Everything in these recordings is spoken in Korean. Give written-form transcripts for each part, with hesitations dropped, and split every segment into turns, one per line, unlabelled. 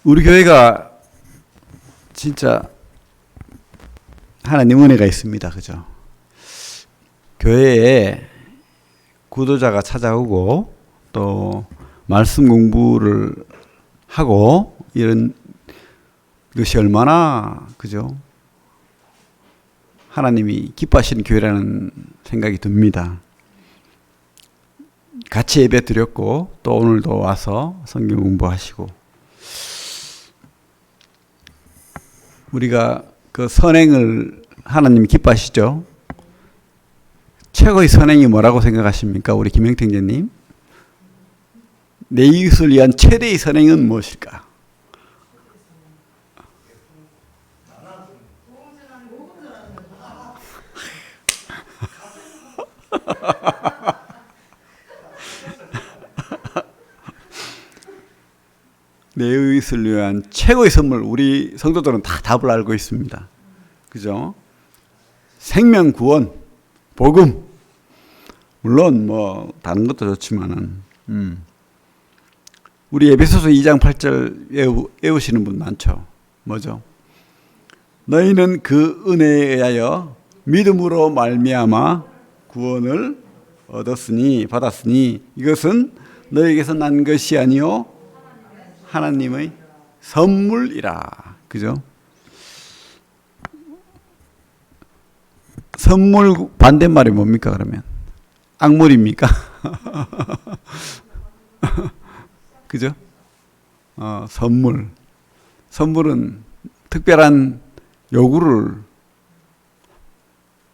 우리 교회가 진짜 하나님 은혜가 있습니다. 그죠? 교회에 구도자가 찾아오고 또 말씀 공부를 하고 이런 것이 얼마나 그죠? 하나님이 기뻐하시는 교회라는 생각이 듭니다. 같이 예배 드렸고 또 오늘도 와서 성경 공부하시고 우리가 그 선행을 하나님이 기뻐하시죠. 최고의 선행이 뭐라고 생각하십니까? 우리 김영택제님. 내 이웃을 위한 최대의 선행은 무엇일까? 내 이웃을 위한 최고의 선물, 우리 성도들은 다 답을 알고 있습니다. 그죠? 생명 구원, 복음. 물론 뭐 다른 것도 좋지만은 우리 에베소서 2장 8절 외우시는 분 많죠. 뭐죠? 너희는 그 은혜에 의하여 믿음으로 말미암아 구원을 받았으니 이것은 너희에게서 난 것이 아니요 하나님의 선물이라. 그죠? 선물 반대말이 뭡니까 그러면? 악물입니까? 그죠? 선물. 선물은 특별한 요구를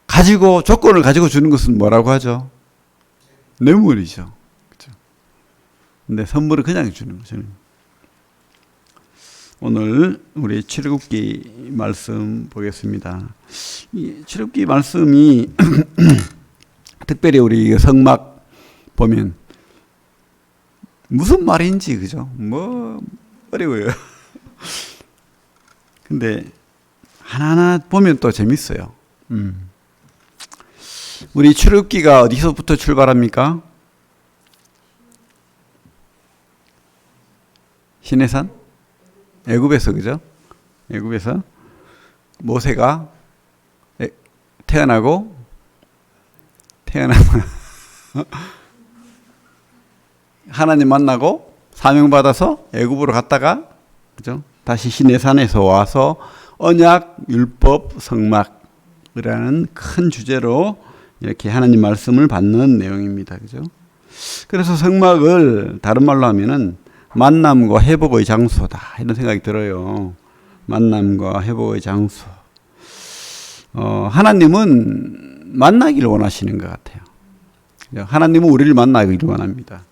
가지고 조건을 가지고 주는 것은 뭐라고 하죠? 뇌물이죠. 그죠? 근데 선물은 그냥 주는 거죠. 오늘 우리 출애굽기 말씀 보겠습니다. 이 출애굽기 말씀이 특별히 우리 성막 보면 무슨 말인지 그죠? 뭐 어려워요. 근데 하나하나 보면 또 재밌어요. 우리 출애굽기가 어디서부터 출발합니까? 시내산? 애굽에서 그죠? 애굽에서 모세가 태어나고 하나님 만나고 사명받아서 애굽으로 갔다가 그죠? 다시 시내산에서 와서 언약, 율법, 성막이라는 큰 주제로 이렇게 하나님 말씀을 받는 내용입니다. 그죠? 그래서 성막을 다른 말로 하면은 만남과 회복의 장소다 이런 생각이 들어요. 만남과 회복의 장소. 하나님은 만나기를 원하시는 것 같아요. 하나님은 우리를 만나기를 원합니다.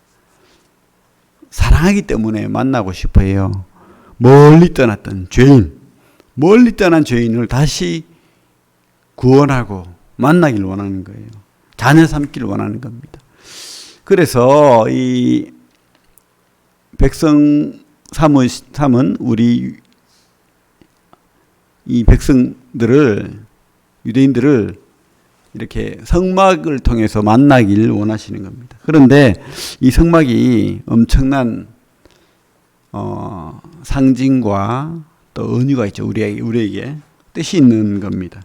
사랑하기 때문에 만나고 싶어요. 멀리 떠났던 멀리 떠난 죄인을 다시 구원하고 만나기를 원하는 거예요. 자녀 삼기를 원하는 겁니다. 그래서 이 백성 삼은 우리 이 백성들을 유대인들을 이렇게 성막을 통해서 만나길 원하시는 겁니다. 그런데 이 성막이 엄청난 상징과 또 은유가 있죠. 우리에게 뜻이 있는 겁니다.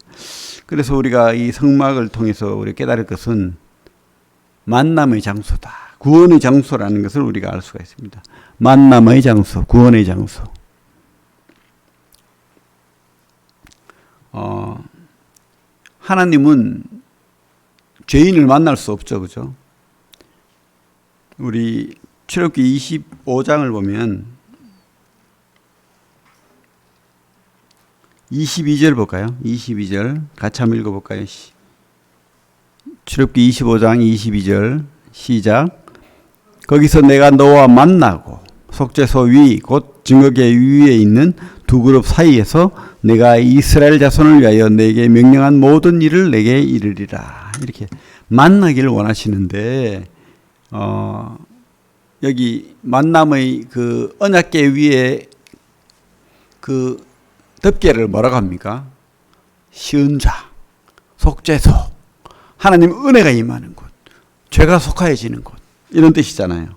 그래서 우리가 이 성막을 통해서 우리 깨달을 것은 만남의 장소다. 구원의 장소라는 것을 우리가 알 수가 있습니다. 만남의 장소, 구원의 장소. 하나님은 죄인을 만날 수 없죠. 그죠? 우리 출애굽기 25장을 보면 22절 볼까요? 22절 같이 한번 읽어볼까요? 출애굽기 25장 22절 시작. 거기서 내가 너와 만나고 속죄소 위 곧 증거계 위에 있는 두 그룹 사이에서 내가 이스라엘 자손을 위하여 내게 명령한 모든 일을 내게 이르리라. 이렇게 만나기를 원하시는데 여기 만남의 그 언약계 위에 그 덮개를 뭐라고 합니까? 시은자, 속죄소, 하나님 은혜가 임하는 곳, 죄가 속하여지는 곳 이런 뜻이잖아요.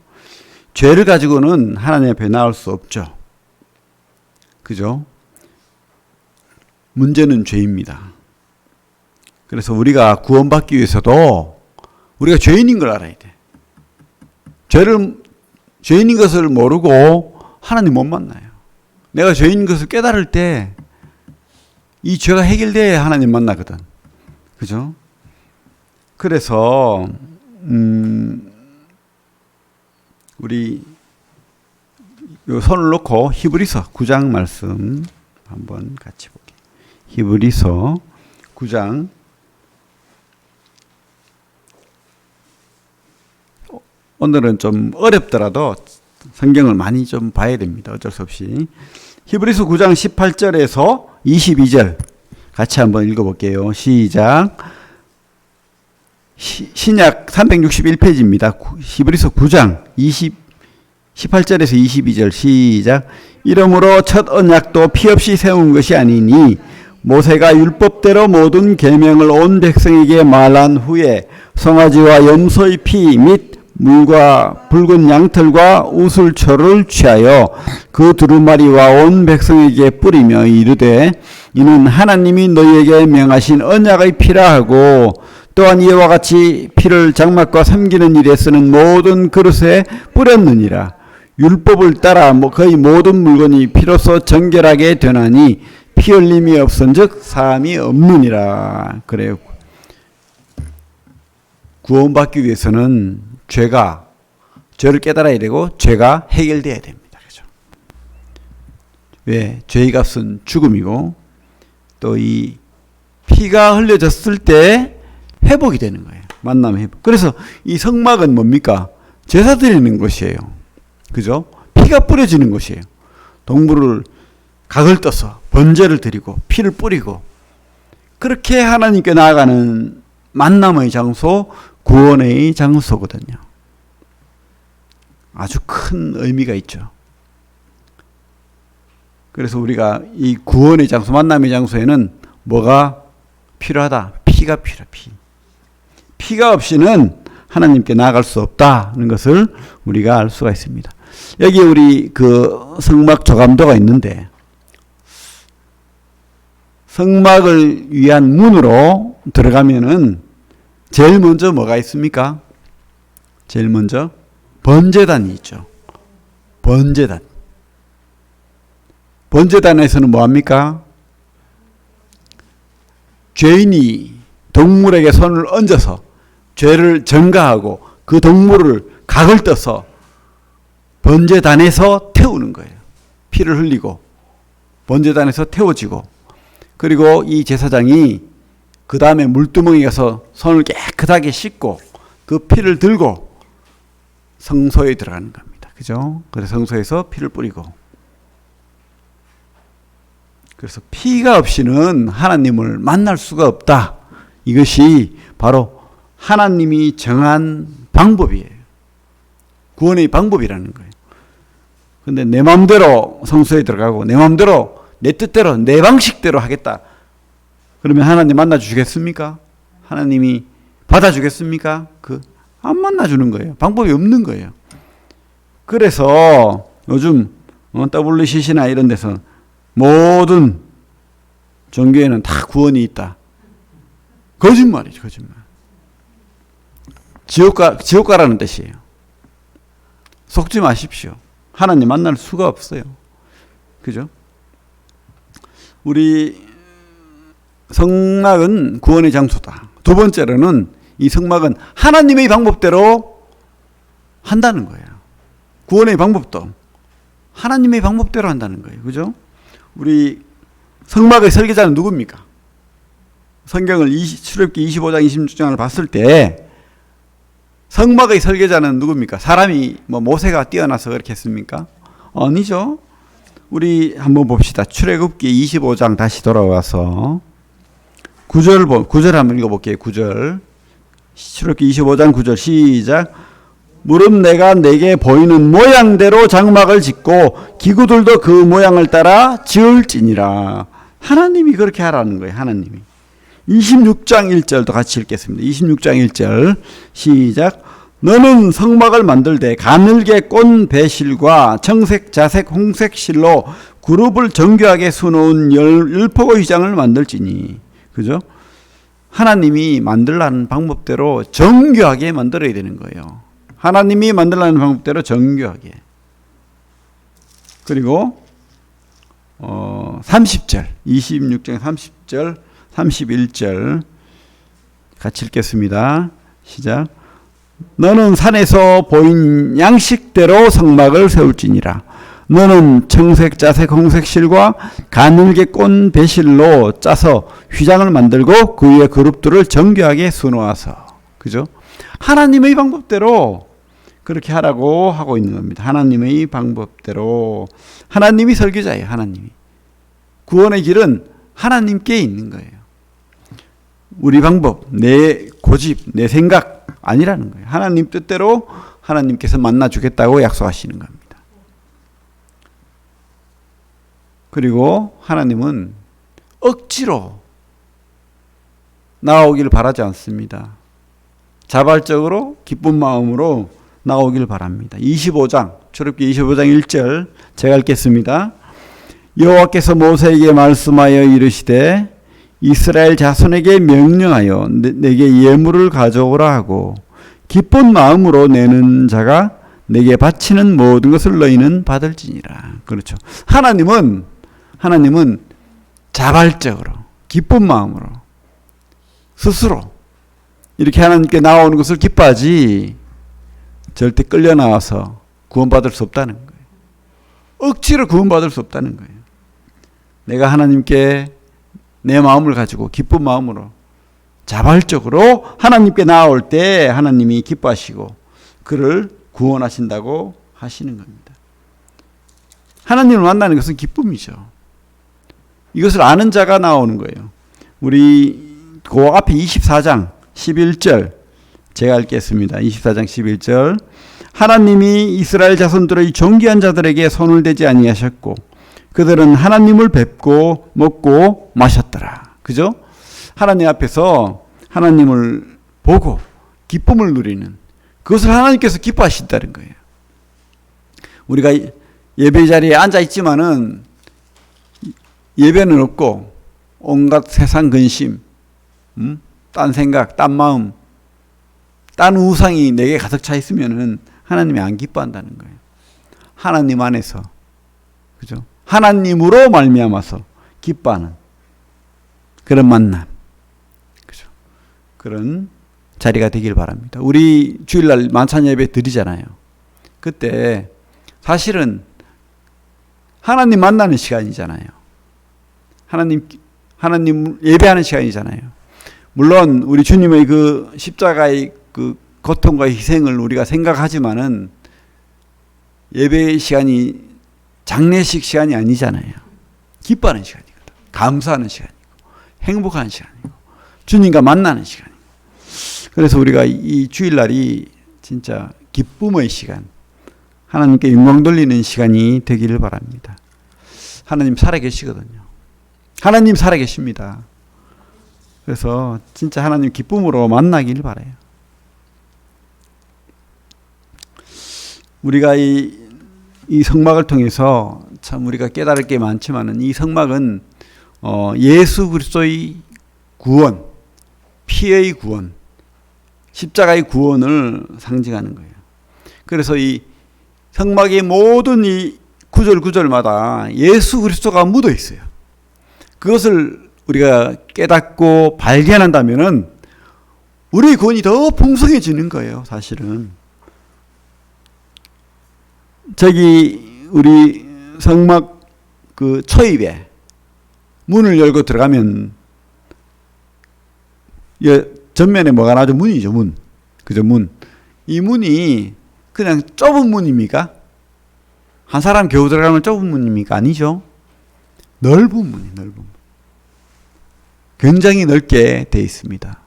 죄를 가지고는 하나님 앞에 나올 수 없죠. 그죠? 문제는 죄입니다. 그래서 우리가 구원받기 위해서도 우리가 죄인인 걸 알아야 돼. 죄인인 것을 모르고 하나님 못 만나요. 내가 죄인인 것을 깨달을 때 이 죄가 해결돼야 하나님 만나거든. 그죠? 그래서 우리 요 손을 놓고 히브리서 9장 말씀 한번 같이 볼게요. 히브리서 9장 오늘은 좀 어렵더라도 성경을 많이 좀 봐야 됩니다. 어쩔 수 없이. 히브리서 9장 18절에서 22절 같이 한번 읽어볼게요. 시작. 신약 361페이지입니다. 히브리서 9장 18절에서 22절 시작. 이러므로 첫 언약도 피 없이 세운 것이 아니니 모세가 율법대로 모든 계명을 온 백성에게 말한 후에 송아지와 염소의 피 및 물과 붉은 양털과 우슬초를 취하여 그 두루마리와 온 백성에게 뿌리며 이르되 이는 하나님이 너희에게 명하신 언약의 피라 하고 또한 이와 같이 피를 장막과 섬기는 일에 쓰는 모든 그릇에 뿌렸느니라. 율법을 따라 거의 모든 물건이 피로써 정결하게 되나니 피 흘림이 없은즉 사함이 없느니라. 그래요. 구원받기 위해서는 죄를 깨달아야 되고 죄가 해결돼야 됩니다. 그죠? 왜? 죄의 값은 죽음이고 또 이 피가 흘려졌을 때 회복이 되는 거예요. 만남 회복. 그래서 이 성막은 뭡니까? 제사 드리는 곳이에요. 그죠? 피가 뿌려지는 곳이에요. 동물을 각을 떠서 번제를 드리고 피를 뿌리고 그렇게 하나님께 나아가는 만남의 장소, 구원의 장소거든요. 아주 큰 의미가 있죠. 그래서 우리가 이 구원의 장소, 만남의 장소에는 뭐가 필요하다? 피가 필요해. 피가 없이는 하나님께 나아갈 수 없다는 것을 우리가 알 수가 있습니다. 여기 우리 그 성막 조감도가 있는데 성막을 위한 문으로 들어가면은 제일 먼저 뭐가 있습니까? 제일 먼저 번제단이 있죠. 번제단. 번제단에서는 뭐합니까? 죄인이 동물에게 손을 얹어서 죄를 전가하고 그 동물을 각을 떠서 번제단에서 태우는 거예요. 피를 흘리고 번제단에서 태워지고 그리고 이 제사장이 그 다음에 물두멍에 가서 손을 깨끗하게 씻고 그 피를 들고 성소에 들어가는 겁니다. 그죠? 그래서 성소에서 피를 뿌리고 그래서 피가 없이는 하나님을 만날 수가 없다. 이것이 바로 하나님이 정한 방법이에요. 구원의 방법이라는 거예요. 근데 내 마음대로 성소에 들어가고 내 마음대로 내 뜻대로 내 방식대로 하겠다. 그러면 하나님 만나주시겠습니까? 하나님이 받아주겠습니까? 안 만나주는 거예요. 방법이 없는 거예요. 그래서 요즘 WCC나 이런 데서 모든 종교에는 다 구원이 있다. 거짓말이죠, 거짓말. 지옥 가라는 뜻이에요. 속지 마십시오. 하나님 만날 수가 없어요. 그죠? 우리 성막은 구원의 장소다. 두 번째로는 이 성막은 하나님의 방법대로 한다는 거예요. 구원의 방법도 하나님의 방법대로 한다는 거예요. 그죠? 우리 성막의 설계자는 누굽니까? 성경을 출애굽기 25장 26장을 봤을 때 성막의 설계자는 누굽니까? 사람이 모세가 뛰어나서 그렇게 했습니까? 아니죠. 우리 한번 봅시다. 출애굽기 25장 다시 돌아와서 9절 한번 읽어볼게요. 9절. 출애굽기 25장 9절 시작. 무릇 내가 내게 보이는 모양대로 장막을 짓고 기구들도 그 모양을 따라 지을지니라. 하나님이 그렇게 하라는 거예요. 하나님이. 26장 1절도 같이 읽겠습니다. 26장 1절 시작. 너는 성막을 만들되 가늘게 꼰 배실과 청색, 자색, 홍색 실로 그룹을 정교하게 수놓은 열포고 휘장을 만들지니. 그죠? 하나님이 만들라는 방법대로 정교하게 만들어야 되는 거예요. 하나님이 만들라는 방법대로 정교하게. 그리고 30절, 26장 30절, 31절 같이 읽겠습니다. 시작. 너는 산에서 보인 양식대로 성막을 세울지니라. 너는 청색, 자색, 홍색 실과 가늘게 꼰 배실로 짜서 휘장을 만들고 그 위에 그룹들을 정교하게 수놓아서. 그죠? 하나님의 방법대로 그렇게 하라고 하고 있는 겁니다. 하나님의 방법대로. 하나님이 설계자예요. 하나님이. 구원의 길은 하나님께 있는 거예요. 우리 방법, 내 고집, 내 생각 아니라는 거예요. 하나님 뜻대로 하나님께서 만나주겠다고 약속하시는 겁니다. 그리고 하나님은 억지로 나오길 바라지 않습니다. 자발적으로 기쁜 마음으로 나오길 바랍니다. 25장, 출애굽기 25장 1절 제가 읽겠습니다. 여호와께서 모세에게 말씀하여 이르시되 이스라엘 자손에게 명령하여 내게 예물을 가져오라 하고 기쁜 마음으로 내는 자가 내게 바치는 모든 것을 너희는 받을지니라. 그렇죠. 하나님은 자발적으로 기쁜 마음으로 스스로 이렇게 하나님께 나오는 것을 기뻐하지 절대 끌려 나와서 구원받을 수 없다는 거예요. 억지로 구원받을 수 없다는 거예요. 내가 하나님께 내 마음을 가지고 기쁜 마음으로 자발적으로 하나님께 나올 때 하나님이 기뻐하시고 그를 구원하신다고 하시는 겁니다. 하나님을 만나는 것은 기쁨이죠. 이것을 아는 자가 나오는 거예요. 우리 그 앞에 24장 11절 제가 읽겠습니다. 24장 11절 하나님이 이스라엘 자손들의 존귀한 자들에게 손을 대지 아니하셨고 그들은 하나님을 뵙고 먹고 마셨더라. 그죠? 하나님 앞에서 하나님을 보고 기쁨을 누리는 그것을 하나님께서 기뻐하신다는 거예요. 우리가 예배 자리에 앉아 있지만은 예배는 없고 온갖 세상 근심, 딴 생각, 딴 마음, 딴 우상이 내게 가득 차 있으면은 하나님이 안 기뻐한다는 거예요. 하나님 안에서, 그죠? 하나님으로 말미암아서 기뻐하는 그런 만남, 그죠? 그런 자리가 되길 바랍니다. 우리 주일날 만찬 예배 드리잖아요. 그때 사실은 하나님 만나는 시간이잖아요. 하나님 예배하는 시간이잖아요. 물론 우리 주님의 그 십자가의 그 고통과 희생을 우리가 생각하지만은 예배 시간이 장례식 시간이 아니잖아요. 기뻐하는 시간이거든. 감사하는 시간이고 행복한 시간이고 주님과 만나는 시간이고. 그래서 우리가 이 주일날이 진짜 기쁨의 시간, 하나님께 영광 돌리는 시간이 되기를 바랍니다. 하나님 살아계시거든요. 하나님 살아계십니다. 그래서 진짜 하나님 기쁨으로 만나길 바라요. 우리가 이 성막을 통해서 참 우리가 깨달을 게 많지만은 이 성막은 예수 그리스도의 구원, 피의 구원, 십자가의 구원을 상징하는 거예요. 그래서 이 성막의 모든 이 구절마다 예수 그리스도가 묻어 있어요. 그것을 우리가 깨닫고 발견한다면은 우리의 구원이 더 풍성해지는 거예요, 사실은. 저기 우리 성막 그 초입에 문을 열고 들어가면 전면에 뭐가 나죠? 문이죠, 문. 그죠, 문. 이 문이 그냥 좁은 문입니까? 한 사람 겨우 들어가면 좁은 문입니까? 아니죠. 넓은 문이에요, 넓은 문. 굉장히 넓게 되어 있습니다.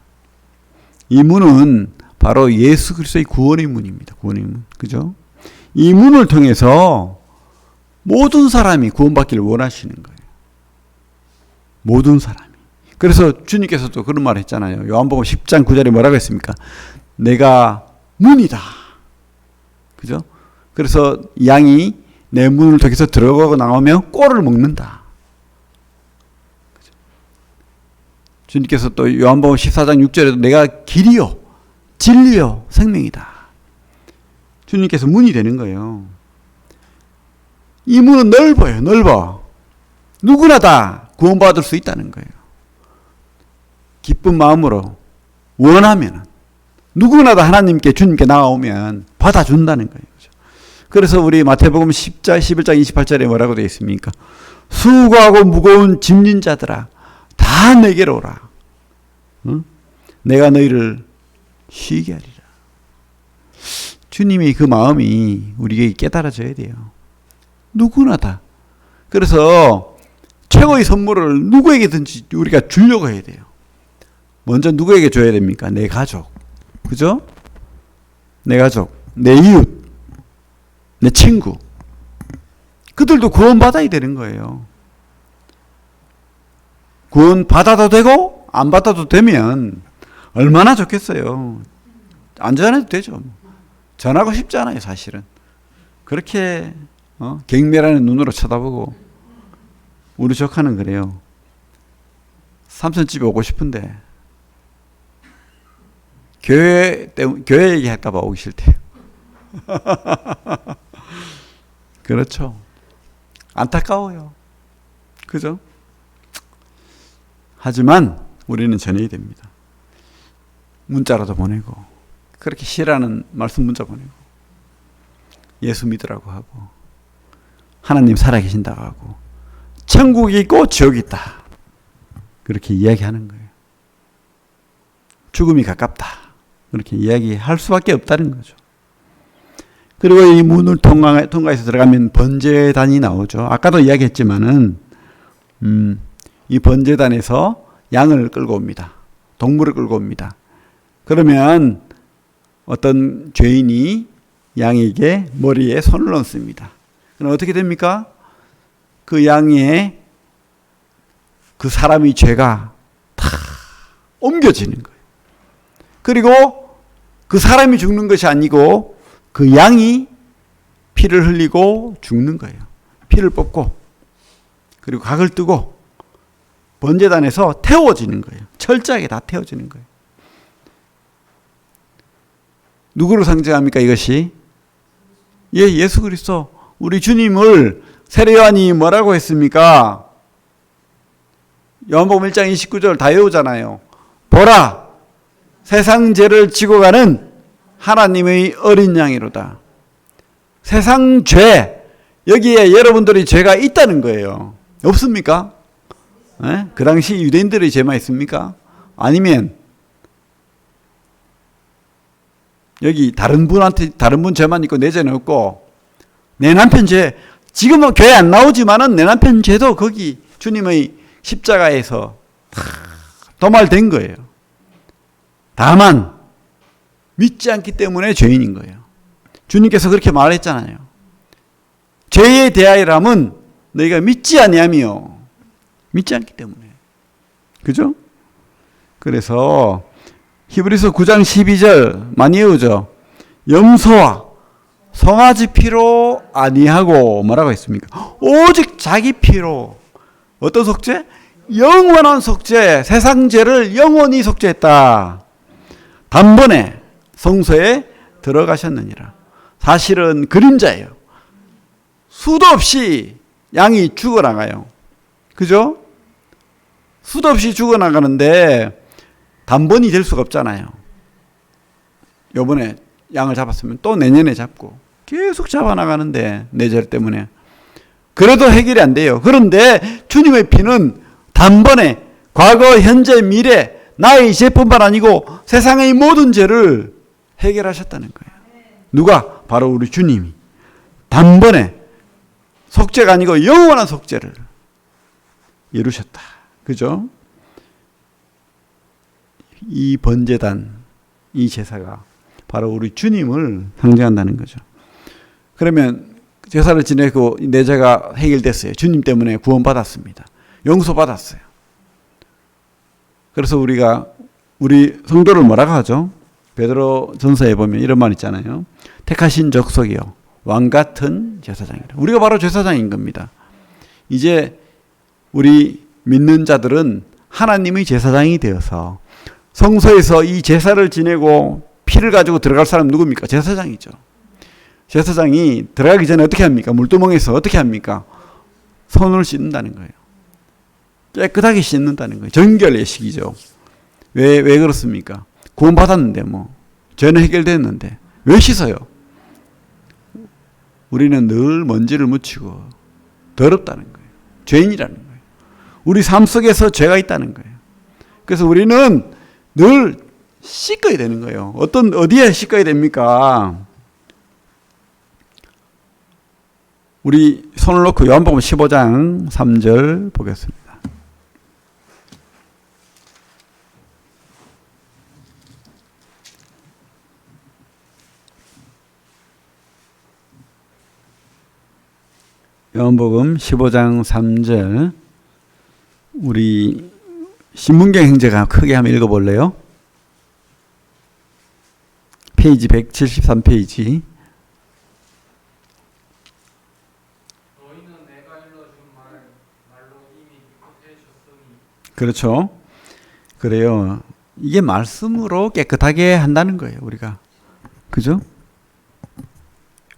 이 문은 바로 예수 그리스도의 구원의 문입니다. 구원의 문. 그죠? 이 문을 통해서 모든 사람이 구원받기를 원하시는 거예요. 모든 사람이. 그래서 주님께서도 그런 말을 했잖아요. 요한복음 10장 9절에 뭐라고 했습니까? 내가 문이다. 그죠? 그래서 양이 내 문을 통해서 들어가고 나오면 꼴을 먹는다. 그죠? 주님께서 또 요한복음 14장 6절에도 내가 길이요 진리요 생명이다. 주님께서 문이 되는 거예요. 이 문은 넓어요. 넓어. 누구나 다 구원받을 수 있다는 거예요. 기쁜 마음으로 원하면 누구나 다 하나님께 주님께 나아오면 받아준다는 거예요. 그래서 우리 마태복음 10장 11장 28절에 뭐라고 되어 있습니까? 수고하고 무거운 짐진 자들아 다 내게로 오라. 응? 내가 너희를 쉬게 하리라. 주님이 그 마음이 우리에게 깨달아져야 돼요. 누구나 다. 그래서 최고의 선물을 누구에게든지 우리가 주려고 해야 돼요. 먼저 누구에게 줘야 됩니까? 내 가족. 그죠? 내 가족, 내 이웃, 내 친구. 그들도 구원받아야 되는 거예요. 구원받아도 되고 안 받아도 되면 얼마나 좋겠어요. 안 전해도 되죠. 전하고 싶잖아요, 사실은. 그렇게 경멸하는 눈으로 쳐다보고 우리 조카는 그래요. 삼촌집에 오고 싶은데 교회 얘기할까 봐 오기 싫대요. 그렇죠. 안타까워요. 그죠? 하지만 우리는 전해야 됩니다. 문자라도 보내고 그렇게 싫어하는 말씀 문자 보내고 예수 믿으라고 하고 하나님 살아계신다고 하고 천국이 있고 지옥이 있다. 그렇게 이야기하는 거예요. 죽음이 가깝다. 그렇게 이야기할 수밖에 없다는 거죠. 그리고 이 문을 통과해서 들어가면 번제단이 나오죠. 아까도 이야기했지만은 이 번제단에서 양을 끌고 옵니다. 동물을 끌고 옵니다. 그러면 어떤 죄인이 양에게 머리에 손을 얹습니다. 그럼 어떻게 됩니까? 그 양의 그 사람의 죄가 다 옮겨지는 거예요. 그리고 그 사람이 죽는 것이 아니고 그 양이 피를 흘리고 죽는 거예요. 피를 뽑고 그리고 각을 뜨고 번제단에서 태워지는 거예요. 철저하게 다 태워지는 거예요. 누구를 상징합니까 이것이? 예수 그리스도 우리 주님을 세례요한이 뭐라고 했습니까? 요한복음 1장 29절 다 외우잖아요. 보라 세상 죄를 지고 가는 하나님의 어린 양이로다. 세상 죄 여기에 여러분들의 죄가 있다는 거예요. 없습니까? 네? 그 당시 유대인들의 죄만 있습니까? 아니면 여기 다른 분 죄만 있고 내 죄는 없고 내 남편 죄 지금은 교회 안 나오지만은 내 남편 죄도 거기 주님의 십자가에서 다 도말된 거예요. 다만 믿지 않기 때문에 죄인인 거예요. 주님께서 그렇게 말했잖아요. 죄에 대하여라면 너희가 믿지 아니하며 믿지 않기 때문에. 그죠? 그래서 히브리서 9장 12절 많이 외우죠. 염소와 송아지 피로 아니하고 뭐라고 했습니까? 오직 자기 피로. 어떤 속죄? 영원한 속죄. 세상 죄를 영원히 속죄했다. 단번에 성소에 들어가셨느니라. 사실은 그림자예요. 수도 없이 양이 죽어나가요. 그죠? 수도 없이 죽어나가는데 단번이 될 수가 없잖아요. 요번에 양을 잡았으면 또 내년에 잡고 계속 잡아나가는데 내 죄 때문에 그래도 해결이 안 돼요. 그런데 주님의 피는 단번에 과거, 현재, 미래 나의 죄뿐만 아니고 세상의 모든 죄를 해결하셨다는 거예요. 누가? 바로 우리 주님이 단번에 속죄가 아니고 영원한 속죄를 이루셨다. 그죠? 이 번제단, 이 제사가 바로 우리 주님을 상징한다는 거죠. 그러면 제사를 지내고 내 죄가 해결됐어요. 주님 때문에 구원받았습니다. 용서받았어요. 그래서 우리가 우리 성도를 뭐라고 하죠? 베드로 전서에 보면 이런 말 있잖아요. 택하신 족속이요 왕 같은 제사장이라. 우리가 바로 제사장인 겁니다. 이제 우리 믿는 자들은 하나님의 제사장이 되어서 성소에서 이 제사를 지내고 피를 가지고 들어갈 사람 누굽니까? 제사장이죠. 제사장이 들어가기 전에 어떻게 합니까? 물두멍에서 어떻게 합니까? 손을 씻는다는 거예요. 깨끗하게 씻는다는 거예요. 정결 예식이죠. 왜 그렇습니까? 구원받았는데 죄는 해결됐는데 왜 씻어요? 우리는 늘 먼지를 묻히고 더럽다는 거예요. 죄인이라는 거예요. 우리 삶 속에서 죄가 있다는 거예요. 그래서 우리는 늘 씻어야 되는 거예요. 어디에 씻어야 됩니까? 우리 손을 놓고 요한복음 15장 3절 보겠습니다. 요한복음 15장 3절 우리 신문경 형제가 크게 한번 읽어볼래요? 페이지 173페이지.
너희는 내가 일러준 말로 이미 깨끗해졌으니.
그렇죠. 그래요. 이게 말씀으로 깨끗하게 한다는 거예요, 우리가. 그죠?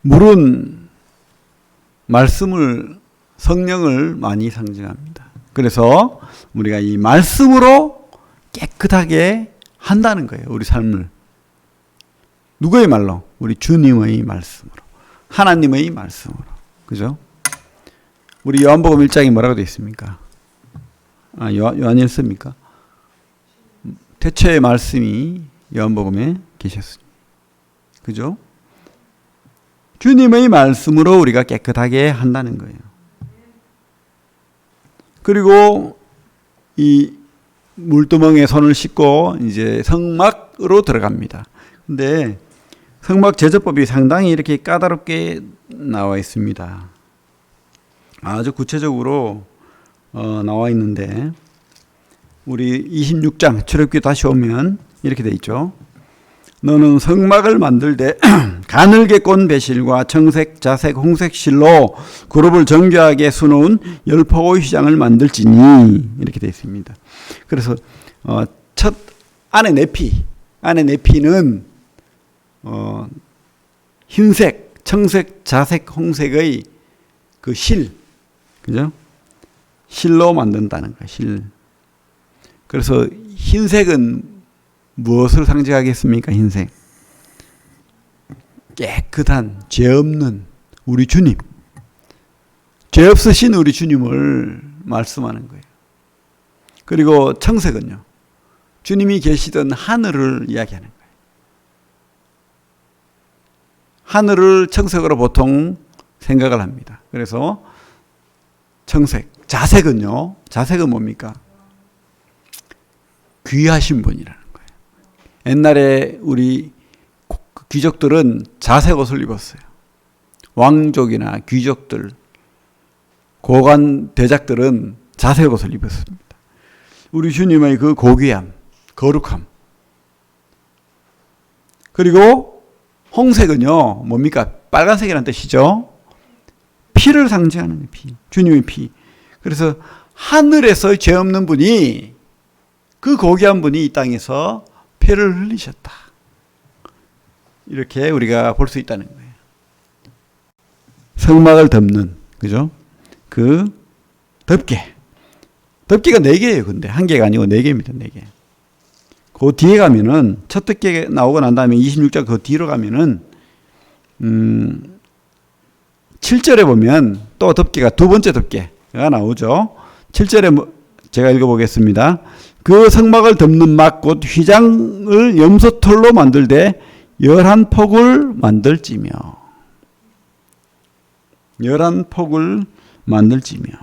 물은 말씀을, 성령을 많이 상징합니다. 그래서 우리가 이 말씀으로 깨끗하게 한다는 거예요, 우리 삶을. 누구의 말로? 우리 주님의 말씀으로. 하나님의 말씀으로. 그죠? 우리 요한복음 1장에 뭐라고 되어 있습니까? 요한일서입니까? 태초의 말씀이 요한복음에 계셨습니다. 그죠? 주님의 말씀으로 우리가 깨끗하게 한다는 거예요. 그리고 이 물두멍에 손을 씻고 이제 성막으로 들어갑니다. 근데 성막 제조법이 상당히 이렇게 까다롭게 나와 있습니다. 아주 구체적으로 나와 있는데 우리 26장 출애굽기 다시 오면 이렇게 돼 있죠. 너는 성막을 만들되 가늘게 꼰 배실과 청색, 자색, 홍색 실로 그룹을 정교하게 수놓은 열포의 휘장을 만들지니 이렇게 되어 있습니다. 그래서 첫 안에 내피는 흰색, 청색, 자색, 홍색의 그 실, 그죠? 실로 만든다는 거예요. 실. 그래서 흰색은 무엇을 상징하겠습니까? 흰색. 깨끗한, 죄 없는 우리 주님. 죄 없으신 우리 주님을 말씀하는 거예요. 그리고 청색은요. 주님이 계시던 하늘을 이야기하는 거예요. 하늘을 청색으로 보통 생각을 합니다. 그래서 청색. 자색은요. 자색은 뭡니까? 귀하신 분이라는 거예요. 옛날에 우리 귀족들은 자색 옷을 입었어요. 왕족이나 귀족들, 고관 대작들은 자색 옷을 입었습니다. 우리 주님의 그 고귀함, 거룩함. 그리고 홍색은요, 뭡니까? 빨간색이라는 뜻이죠. 피를 상징하는 피, 주님의 피. 그래서 하늘에서 죄 없는 분이, 그 고귀한 분이 이 땅에서 피를 흘리셨다. 이렇게 우리가 볼 수 있다는 거예요. 성막을 덮는, 그죠? 그 덮개. 덮개가 4개예요, 근데. 1개가 아니고 4개입니다, 4개. 그 뒤에 가면은, 첫 덮개 나오고 난 다음에 26장 그 뒤로 가면은, 7절에 보면 또 덮개가 두 번째 덮개가 나오죠. 7절에 제가 읽어보겠습니다. 그 성막을 덮는 막 곧 휘장을 염소털로 만들되 11폭을 만들지며 11폭을 만들지며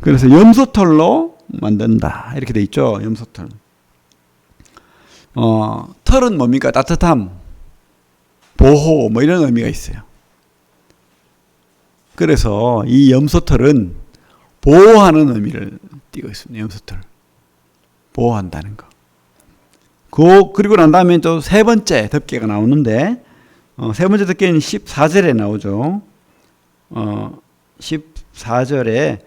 그래서 염소털로 만든다 이렇게 돼 있죠. 염소털. 털은 뭡니까? 따뜻함, 보호 뭐 이런 의미가 있어요. 그래서 이 염소털은 보호하는 의미를 띠고 있습니다. 염소털. 보호한다는 거. 그리고 난 다음에 또 세 번째 덮개가 나오는데, 세 번째 덮개는 14절에 나오죠. 14절에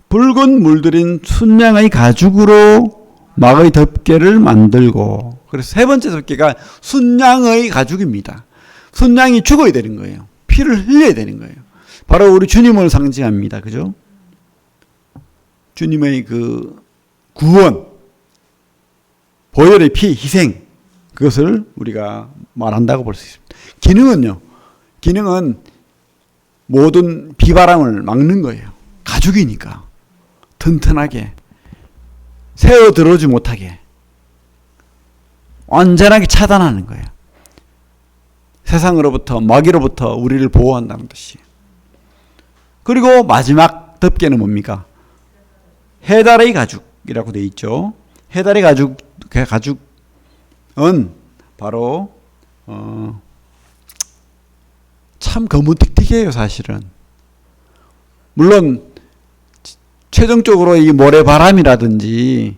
붉은 물들인 순양의 가죽으로 막의 덮개를 만들고, 그래서 세 번째 덮개가 순양의 가죽입니다. 순양이 죽어야 되는 거예요. 피를 흘려야 되는 거예요. 바로 우리 주님을 상징합니다. 그죠? 주님의 그 구원, 보혈의 피, 희생, 그것을 우리가 말한다고 볼 수 있습니다. 기능은 모든 비바람을 막는 거예요. 가죽이니까 튼튼하게 새어 들어오지 못하게 완전하게 차단하는 거예요. 세상으로부터, 마귀로부터 우리를 보호한다는 뜻이에요. 그리고 마지막 덮개는 뭡니까? 해달의 가죽이라고 되어 있죠. 해달의 가죽은 바로 참 거무틱틱해요, 사실은. 물론 최종적으로 이 모래바람이라든지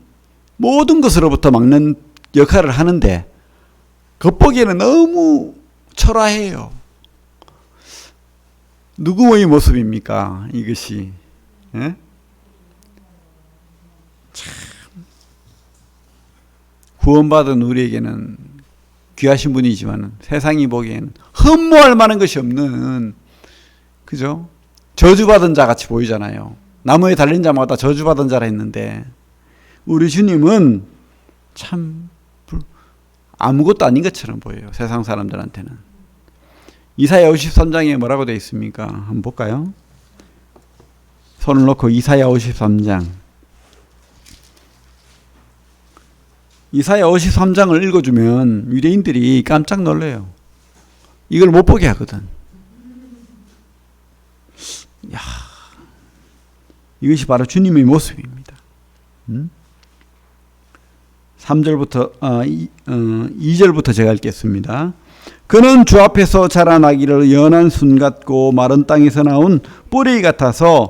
모든 것으로부터 막는 역할을 하는데 겉보기에는 너무 초라해요. 누구의 모습입니까? 이것이. 예? 참 구원받은 우리에게는 귀하신 분이지만 세상이 보기엔 흠모할 만한 것이 없는, 그죠? 저주받은 자 같이 보이잖아요. 나무에 달린 자마다 저주받은 자라 했는데 우리 주님은 참 아무것도 아닌 것처럼 보여요. 세상 사람들한테는. 이사야 53장에 뭐라고 되어 있습니까? 한번 볼까요? 손을 놓고 이사야 53장. 이사야 53장을 읽어주면 유대인들이 깜짝 놀래요. 이걸 못 보게 하거든. 야, 이것이 바로 주님의 모습입니다. 3절부터 2절부터 제가 읽겠습니다. 그는 주 앞에서 자라나기를 연한 순 같고 마른 땅에서 나온 뿌리 같아서,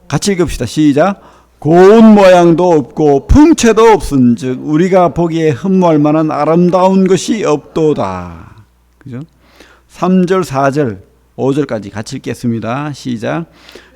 같이 읽읍시다. 시작. 고운 모양도 없고 풍채도 없은즉 우리가 보기에 흠모할 만한 아름다운 것이 없도다. 그죠? 3절, 4절, 5절까지 같이 읽겠습니다. 시작.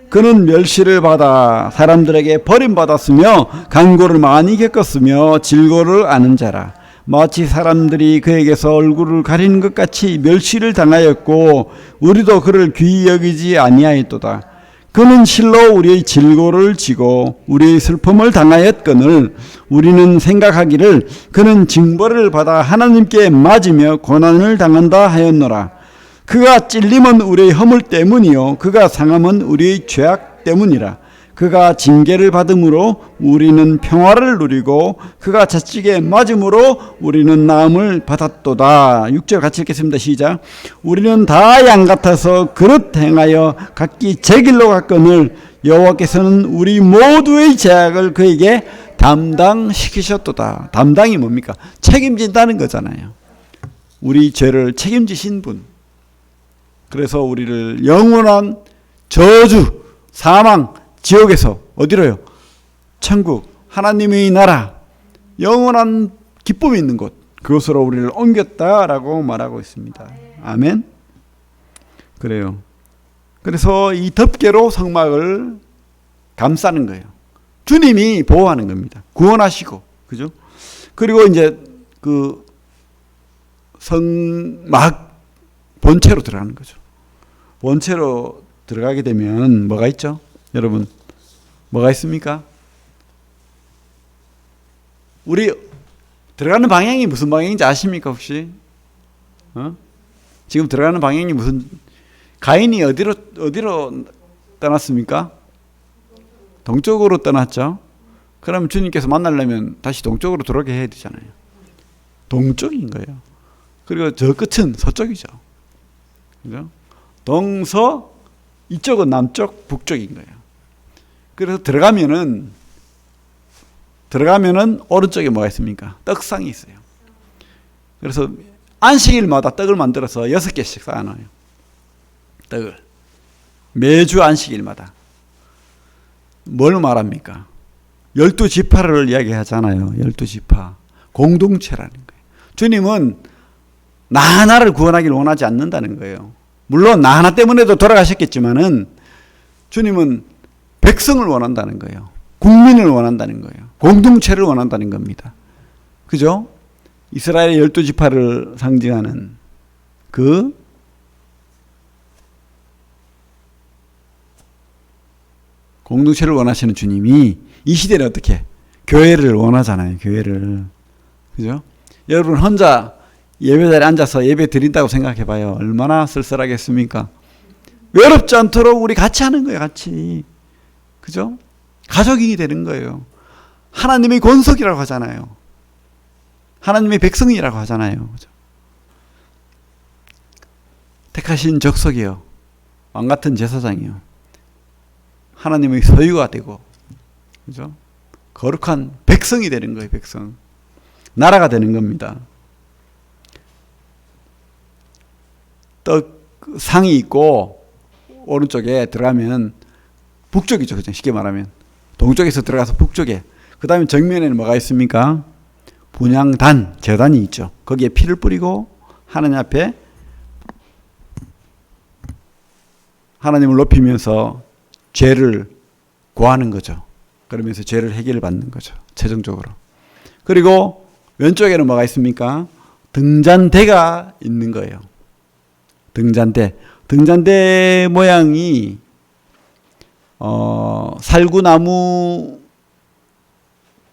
그는 멸시를 받아 사람들에게 버림받았으며 간고를 많이 겪었으며 질고를 아는 자라. 마치 사람들이 그에게서 얼굴을 가리는 것 같이 멸시를 당하였고 우리도 그를 귀히 여기지 아니하였도다. 그는 실로 우리의 질고를 지고 우리의 슬픔을 당하였거늘 우리는 생각하기를 그는 징벌을 받아 하나님께 맞으며 고난을 당한다 하였노라. 그가 찔림은 우리의 허물 때문이요 그가 상함은 우리의 죄악 때문이라. 그가 징계를 받음으로 우리는 평화를 누리고 그가 자식에 맞음으로 우리는 나음을 받았도다. 6절 같이 읽겠습니다. 시작. 우리는 다 양 같아서 그릇 행하여 각기 제 길로 갔거늘 여호와께서는 우리 모두의 죄악을 그에게 담당시키셨도다. 담당이 뭡니까? 책임진다는 거잖아요. 우리 죄를 책임지신 분. 그래서 우리를 영원한 저주, 사망, 지옥에서 어디로요? 천국, 하나님의 나라, 영원한 기쁨이 있는 곳, 그것으로 우리를 옮겼다라고 말하고 있습니다. 아멘. 그래요. 그래서 이 덮개로 성막을 감싸는 거예요. 주님이 보호하는 겁니다. 구원하시고, 그죠? 그리고 이제 그 성막 본체로 들어가는 거죠. 본체로 들어가게 되면 뭐가 있죠? 여러분, 뭐가 있습니까? 우리 들어가는 방향이 무슨 방향인지 아십니까, 혹시? 지금 들어가는 방향이 무슨, 가인이 어디로 떠났습니까? 동쪽으로 떠났죠? 그럼 주님께서 만나려면 다시 동쪽으로 들어오게 해야 되잖아요. 동쪽인 거예요. 그리고 저 끝은 서쪽이죠. 그죠? 동서, 이쪽은 남쪽, 북쪽인 거예요. 그래서 들어가면은 오른쪽에 뭐가 있습니까? 떡상이 있어요. 그래서 안식일마다 떡을 만들어서 6개씩 쌓아놔요. 떡을. 매주 안식일마다. 뭘 말합니까? 12지파를 이야기하잖아요. 12지파. 공동체라는 거예요. 주님은 나 하나를 구원하기를 원하지 않는다는 거예요. 물론 나 하나 때문에도 돌아가셨겠지만은 주님은 백성을 원한다는 거예요. 국민을 원한다는 거예요. 공동체를 원한다는 겁니다. 그죠? 이스라엘의 12지파를 상징하는 그 공동체를 원하시는 주님이 이 시대는 어떻게? 교회를 원하잖아요. 교회를. 그죠? 여러분 혼자 예배자리에 앉아서 예배 드린다고 생각해 봐요. 얼마나 쓸쓸하겠습니까? 외롭지 않도록 우리 같이 하는 거예요. 같이. 그죠? 가족이 되는 거예요. 하나님의 권속이라고 하잖아요. 하나님의 백성이라고 하잖아요. 그죠? 택하신 적석이요. 왕같은 제사장이요. 하나님의 소유가 되고, 그죠? 거룩한 백성이 되는 거예요. 백성. 나라가 되는 겁니다. 떡 상이 있고 오른쪽에 들어가면 북쪽이죠. 그죠? 쉽게 말하면 동쪽에서 들어가서 북쪽에. 그 다음에 정면에는 뭐가 있습니까? 분향단, 제단이 있죠. 거기에 피를 뿌리고 하나님 앞에 하나님을 높이면서 죄를 구하는 거죠. 그러면서 죄를 해결을 받는 거죠. 최종적으로. 그리고 왼쪽에는 뭐가 있습니까? 등잔대가 있는 거예요. 등잔대. 등잔대 모양이 살구나무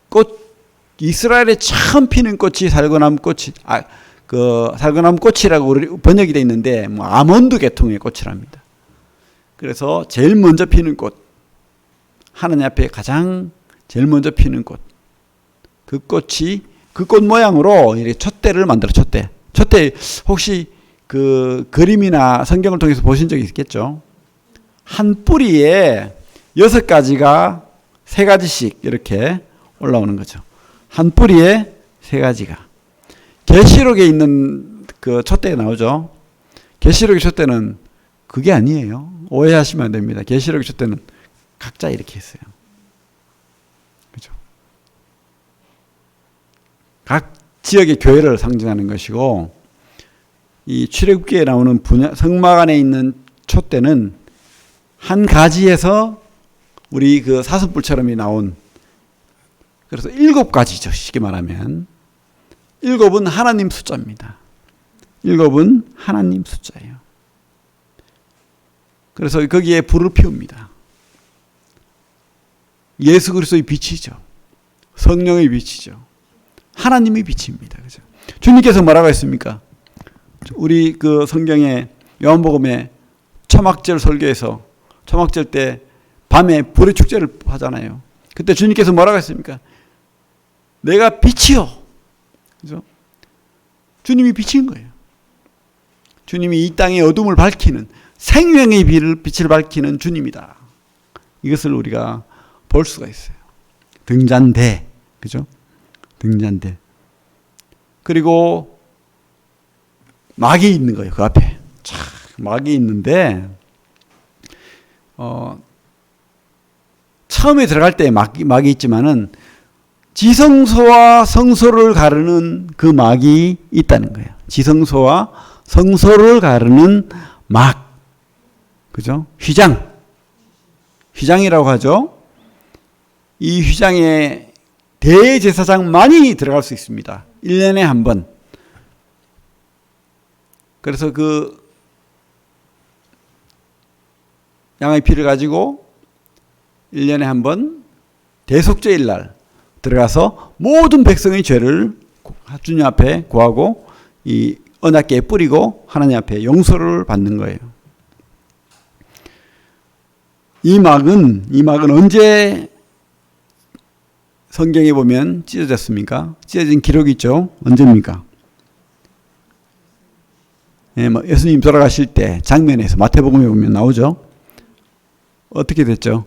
꽃, 이스라엘에 처음 피는 꽃이 살구나무 꽃이, 살구나무 꽃이라고 우리 번역이 되어 있는데, 뭐 아몬드 계통의 꽃이랍니다. 그래서 제일 먼저 피는 꽃, 하나님 앞에 가장 제일 먼저 피는 꽃, 그 꽃이, 그 꽃 모양으로 이렇게 촛대를 만들어, 촛대. 촛대, 혹시 그 그림이나 성경을 통해서 보신 적이 있겠죠? 한 뿌리에 6가지가 3가지씩 이렇게 올라오는 거죠. 한 뿌리에 3가지가. 계시록에 있는 그 촛대가 나오죠. 계시록의 촛대는 그게 아니에요. 오해하시면 안 됩니다. 계시록의 촛대는 각자 이렇게 했어요. 그죠? 각 지역의 교회를 상징하는 것이고, 이 출애굽기에 나오는 성막 안에 있는 촛대는 한 가지에서 우리 그 사슴뿔처럼 나온, 그래서 7가지죠. 쉽게 말하면 7은 하나님 숫자입니다. 7은 하나님 숫자예요. 그래서 거기에 불을 피웁니다. 예수 그리스도의 빛이죠. 성령의 빛이죠. 하나님의 빛입니다. 그죠? 주님께서 뭐라고 했습니까? 우리 그 성경에 요한복음에 초막절 설교에서 초막절 때 밤에 불의 축제를 하잖아요. 그때 주님께서 뭐라고 했습니까? 내가 빛이요. 그죠? 주님이 빛인 거예요. 주님이 이 땅의 어둠을 밝히는 생명의 빛을 밝히는 주님이다. 이것을 우리가 볼 수가 있어요. 등잔대. 그죠? 등잔대. 그리고 막이 있는 거예요. 그 앞에. 막이 있는데, 처음에 들어갈 때 막이 있지만은 지성소와 성소를 가르는 그 막이 있다는 거예요. 지성소와 성소를 가르는 막. 그죠? 휘장. 휘장이라고 하죠. 이 휘장에 대제사장만이 들어갈 수 있습니다. 1년에 한 번. 그래서 그 양의 피를 가지고 1년에 한 번 대속죄일 날 들어가서 모든 백성의 죄를 주님 앞에 구하고 이 언약궤에 뿌리고 하나님 앞에 용서를 받는 거예요. 이 막은 언제 성경에 보면 찢어졌습니까? 찢어진 기록이 있죠. 언제입니까? 예수님 돌아가실 때 장면에서 마태복음에 보면 나오죠. 어떻게 됐죠?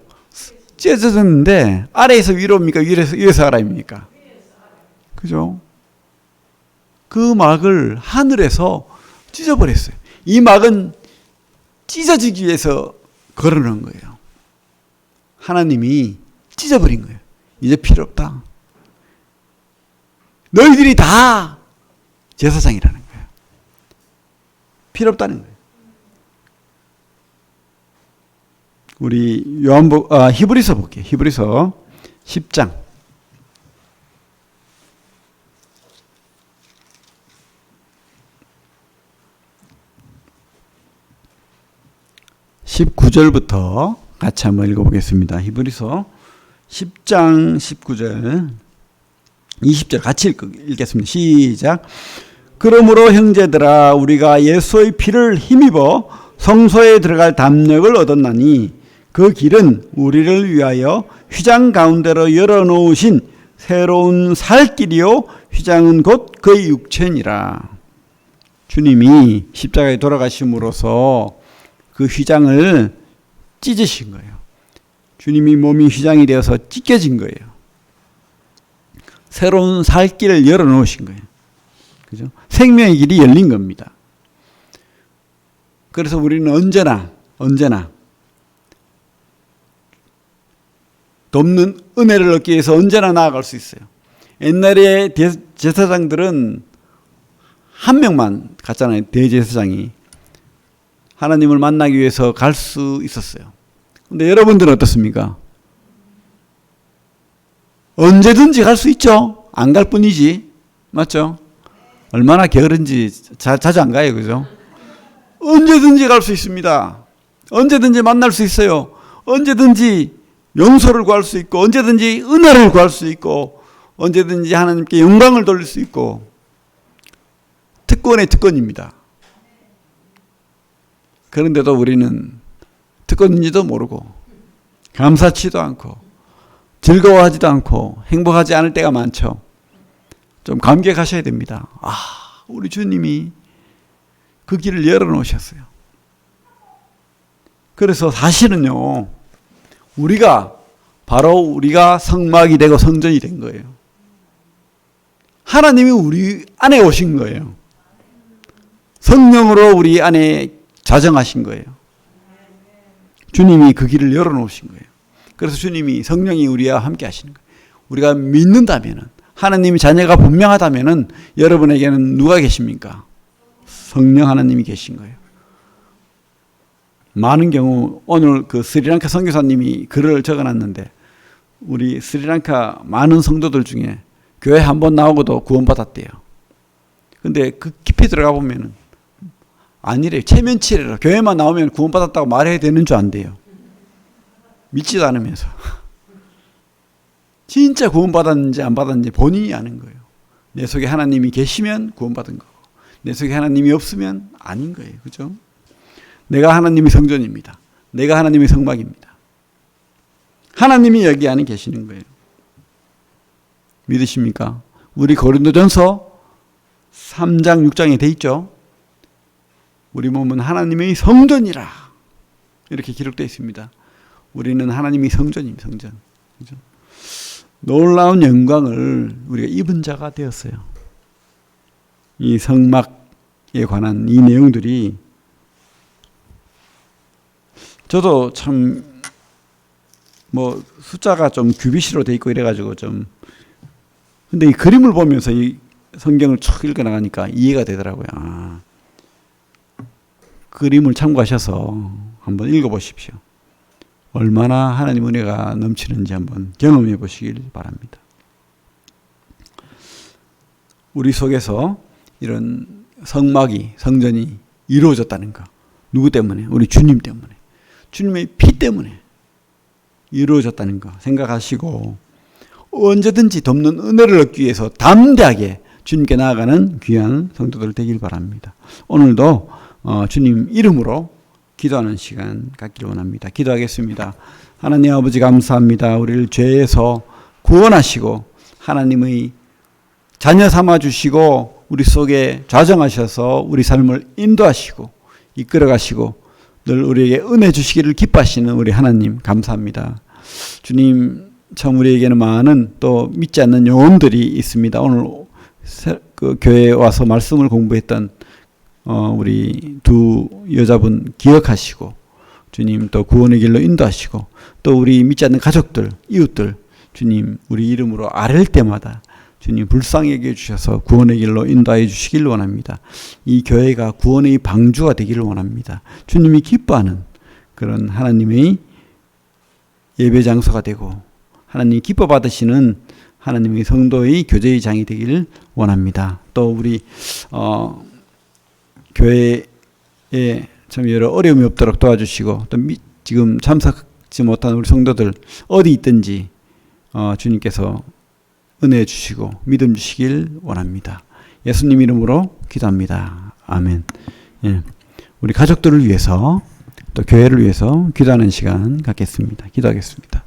찢어졌는데 아래에서 위로입니까? 위에서 아래입니까? 그죠? 그 막을 하늘에서 찢어버렸어요. 이 막은 찢어지기 위해서 걸어놓은 거예요. 하나님이 찢어버린 거예요. 이제 필요 없다. 너희들이 다 제사장이라는 거예요. 필요 없다는 거예요. 우리 히브리서 볼게요. 히브리서 10장. 19절부터 같이 한번 읽어보겠습니다. 히브리서 10장 19절 20절 같이 읽겠습니다. 시작. 그러므로 형제들아 우리가 예수의 피를 힘입어 성소에 들어갈 담력을 얻었나니 그 길은 우리를 위하여 휘장 가운데로 열어놓으신 새로운 살 길이요 휘장은 곧 그의 육체니라. 주님이 십자가에 돌아가심으로써 그 휘장을 찢으신 거예요. 주님이 몸이 휘장이 되어서 찢겨진 거예요. 새로운 살 길을 열어놓으신 거예요. 그죠? 생명의 길이 열린 겁니다. 그래서 우리는 언제나 돕는 은혜를 얻기 위해서 언제나 나아갈 수 있어요. 옛날에 제사장들은 한 명만 갔잖아요. 대제사장이. 하나님을 만나기 위해서 갈 수 있었어요. 근데 여러분들은 어떻습니까? 언제든지 갈 수 있죠. 안 갈 뿐이지. 맞죠? 얼마나 게으른지 자주 안 가요. 그죠? 언제든지 갈 수 있습니다. 언제든지 만날 수 있어요. 언제든지 용서를 구할 수 있고 언제든지 은혜를 구할 수 있고 언제든지 하나님께 영광을 돌릴 수 있고 특권의 특권입니다. 그런데도 우리는 특권인지도 모르고 감사치도 않고 즐거워하지도 않고 행복하지 않을 때가 많죠. 좀 감격하셔야 됩니다. 우리 주님이 그 길을 열어놓으셨어요. 그래서 사실은요, 우리가 성막이 되고 성전이 된 거예요. 하나님이 우리 안에 오신 거예요. 성령으로 우리 안에 자정하신 거예요. 주님이 그 길을 열어놓으신 거예요. 그래서 주님이 성령이 우리와 함께 하시는 거예요. 우리가 믿는다면은 하나님의 자녀가 분명하다면은 여러분에게는 누가 계십니까? 성령 하나님이 계신 거예요. 많은 경우 오늘 그 스리랑카 선교사님이 글을 적어놨는데 우리 스리랑카 많은 성도들 중에 교회 한 번 나오고도 구원받았대요. 근데 그 깊이 들어가 보면은 아니래요. 체면치레라. 교회만 나오면 구원받았다고 말해야 되는 줄 안돼요. 믿지도 않으면서. 진짜 구원받았는지 안 받았는지 본인이 아는 거예요. 내 속에 하나님이 계시면 구원받은 거고 내 속에 하나님이 없으면 아닌 거예요. 그죠? 내가 하나님의 성전입니다. 내가 하나님의 성막입니다. 하나님이 여기 안에 계시는 거예요. 믿으십니까? 우리 고린도전서 3장 6장에 돼 있죠. 우리 몸은 하나님의 성전이라 이렇게 기록되어 있습니다. 우리는 하나님의 성전입니다. 성전. 그죠? 놀라운 영광을 우리가 입은 자가 되었어요. 이 성막에 관한 이 내용들이 저도 참 숫자가 좀 규비시로 돼 있고 이래가지고 좀 근데 이 그림을 보면서 이 성경을 쭉 읽어 나가니까 이해가 되더라고요. 그림을 참고하셔서 한번 읽어보십시오. 얼마나 하나님 은혜가 넘치는지 한번 경험해 보시길 바랍니다. 우리 속에서 이런 성전이 이루어졌다는 거. 누구 때문에? 우리 주님 때문에. 주님의 피 때문에 이루어졌다는 거 생각하시고 언제든지 돕는 은혜를 얻기 위해서 담대하게 주님께 나아가는 귀한 성도들 되길 바랍니다. 오늘도 주님 이름으로 기도하는 시간 갖기를 원합니다. 기도하겠습니다. 하나님 아버지 감사합니다. 우리를 죄에서 구원하시고 하나님의 자녀 삼아 주시고 우리 속에 좌정하셔서 우리 삶을 인도하시고 이끌어 가시고 늘 우리에게 은혜 주시기를 기뻐하시는 우리 하나님 감사합니다. 주님 참 우리에게는 많은 또 믿지 않는 영혼들이 있습니다. 오늘 그 교회에 와서 말씀을 공부했던 우리 두 여자분 기억하시고 주님 또 구원의 길로 인도하시고 또 우리 믿지 않는 가족들 이웃들 주님 우리 이름으로 아랠 때마다 주님 불쌍히 여겨 주셔서 구원의 길로 인도하여 주시길 원합니다. 이 교회가 구원의 방주가 되기를 원합니다. 주님이 기뻐하는 그런 하나님의 예배 장소가 되고 하나님이 기뻐 받으시는 하나님의 성도의 교제의 장이 되기를 원합니다. 또 우리 교회에 참 여러 어려움이 없도록 도와주시고 또 지금 참석하지 못한 우리 성도들 어디 있든지 주님께서 은혜 주시고 믿음 주시길 원합니다. 예수님 이름으로 기도합니다. 아멘. 예. 우리 가족들을 위해서 또 교회를 위해서 기도하는 시간 갖겠습니다. 기도하겠습니다.